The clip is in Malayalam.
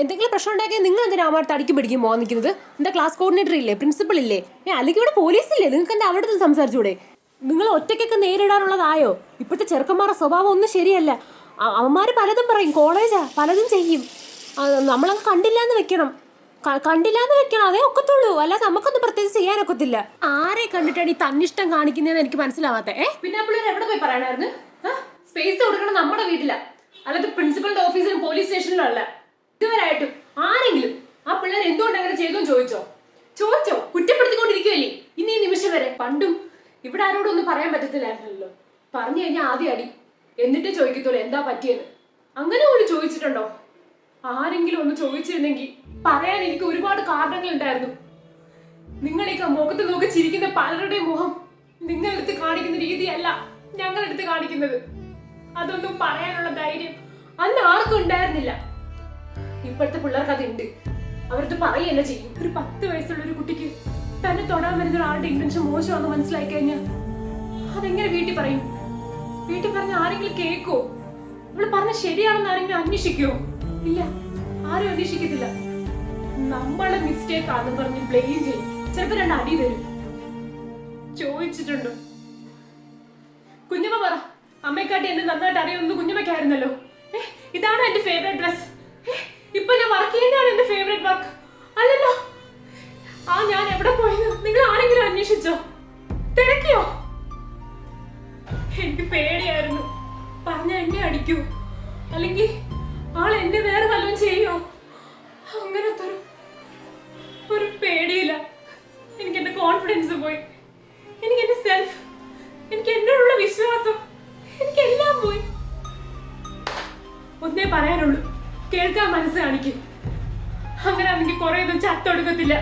എന്തെങ്കിലും പ്രശ്നം ഉണ്ടാക്കിയാൽ നിങ്ങൾ എന്തിനാ അവിടെ തടിക്കും പിടിക്കും പോകാൻ നിൽക്കുന്നത്? എന്താ ക്ലാസ് കോർഡിനേറ്റർ ഇല്ലേ, പ്രിൻസിപ്പൾ ഇല്ലേ, അല്ലെങ്കിൽ ഇവിടെ പോലീസ് ഇല്ലേ? നിങ്ങൾക്ക് എന്താ അവിടെ നിന്ന് സംസാരിച്ചൂടെ? നിങ്ങൾ ഒറ്റയ്ക്കൊക്കെ നേരിടാനുള്ളതായോ? ഇപ്പോഴത്തെ ചെറുക്കന്മാരുടെ സ്വഭാവം ഒന്നും ശരിയല്ല. അവന്മാർ പലതും പറയും, കോളേജാ പലതും ചെയ്യും. നമ്മളങ്ങ് കണ്ടില്ലാന്ന് വെക്കണം, കണ്ടില്ലാന്ന് വെക്കണം, അതേ ഒക്കത്തുള്ളൂ. അല്ലാതെ നമുക്കൊന്നും പ്രത്യേകിച്ച് ചെയ്യാനൊക്കത്തില്ല. ആരെ കണ്ടിട്ടാണ് ഈ തന്നിഷ്ടം കാണിക്കുന്നതെന്ന് എനിക്ക് മനസ്സിലാവാത്ത. പിന്നെ ആ പിള്ളേർ എവിടെ പോയി പറയണായിരുന്നു? സ്പേസ് കൊടുക്കണം നമ്മുടെ വീട്ടില, അല്ലാതെ പ്രിൻസിപ്പളിന്റെ ഓഫീസിലും പോലീസ് സ്റ്റേഷനിലും അല്ല. ഇതുവരായിട്ടും ആരെങ്കിലും ആ പിള്ളേർ എന്തുകൊണ്ട് അങ്ങനെ ചെയ്തെന്ന് ചോദിച്ചോ? കുറ്റപ്പെടുത്തിക്കൊണ്ടിരിക്കുവല്ലേ ഇനി ഈ നിമിഷം വരെ. പണ്ടും ഇവിടെ ആരോടും ഒന്നും പറയാൻ പറ്റത്തില്ലായിരുന്നല്ലോ. പറഞ്ഞു കഴിഞ്ഞാൽ ആദ്യം അടി, എന്നിട്ട് ചോദിക്കത്തുള്ളൂ എന്താ പറ്റിയെന്ന്. അങ്ങനെ പോലും ചോദിച്ചിട്ടുണ്ടോ? ആരെങ്കിലും ഒന്ന് ചോദിച്ചിരുന്നെങ്കിൽ പറയാൻ എനിക്ക് ഒരുപാട് കാരണങ്ങൾ ഉണ്ടായിരുന്നു. നിങ്ങളീ മുഖത്ത് നോക്കി ചിരിക്കുന്ന പലരുടെയും മുഖം നിങ്ങളെടുത്ത് കാണിക്കുന്ന രീതിയല്ല ഞങ്ങളെടുത്ത് കാണിക്കുന്നത്. അതൊന്നും പറയാനുള്ള ധൈര്യം അന്ന് ആർക്കും ഉണ്ടായിരുന്നില്ല. ഇപ്പോഴത്തെ പിള്ളേർക്ക് അതുണ്ട്. അവരത് പറയുകയല്ല ചെയ്യും. ഒരു 10 വയസ്സുള്ള ഒരു കുട്ടിക്ക് തന്നെ തൊടാൻ വരുന്ന ഒരാളുടെ ഇന്റൻഷൻ മോശമാണെന്ന് മനസ്സിലായി കഴിഞ്ഞാൽ അതെങ്ങനെ വീട്ടിൽ പറയും? വീട്ടിൽ പറഞ്ഞ ആരെങ്കിലും കേൾക്കോ? അവള് പറഞ്ഞ ശരിയാണെന്ന് ആരെങ്കിലും അന്വേഷിക്കുവോ? ഇല്ല, ആരും അന്വേഷിക്കത്തില്ല. നമ്മളെ മിസ്റ്റേക്ക് ആണെന്ന് പറഞ്ഞ് ബ്ലെയിം ചെയ്യും. ചിലപ്പോ 2 അടി തരും. ചോദിച്ചിട്ടുണ്ടോ? കുഞ്ഞമ്മ പറ, അമ്മയെക്കാട്ടി എന്നെ നന്നായിട്ട് അറിയുന്നത് കുഞ്ഞമ്മയ്ക്കായിരുന്നല്ലോ. ഇതാണ് എന്റെ ഫേവറേറ്റ് ഡ്രസ്. ഇപ്പൊ ഞാൻ വർക്ക് ചെയ്യുന്നതാണ് എന്റെ ഫേവറേറ്റ് വർക്ക് അല്ലല്ലോ. ഞാൻ എവിടെ പോയെന്ന് നിങ്ങൾ ആരെങ്കിലും അന്വേഷിച്ചോ? തിരക്കിയോ? എനിക്ക് പേടിയായിരുന്നു. പറഞ്ഞ എന്നെ അടിക്കൂ, അല്ലെങ്കിൽ ആൾ എന്നെ വേറെ വല്ലതും ചെയ്യോ? അങ്ങനത്തെ ഒരു പേടിയില്ല. എനിക്ക് എന്റെ കോൺഫിഡൻസ് പോയി, എനിക്ക് എന്റെ സെൽഫ്, എനിക്ക് എന്നോടുള്ള വിശ്വാസം, എനിക്കെല്ലാം പോയി. ഒന്നേ പറയാനുള്ളൂ, കേൾക്കാൻ മനസ്സ് കാണിക്കും. അങ്ങനെ എനിക്ക് കുറെ ഒന്നും ചത്തൊടുക്കത്തില്ല.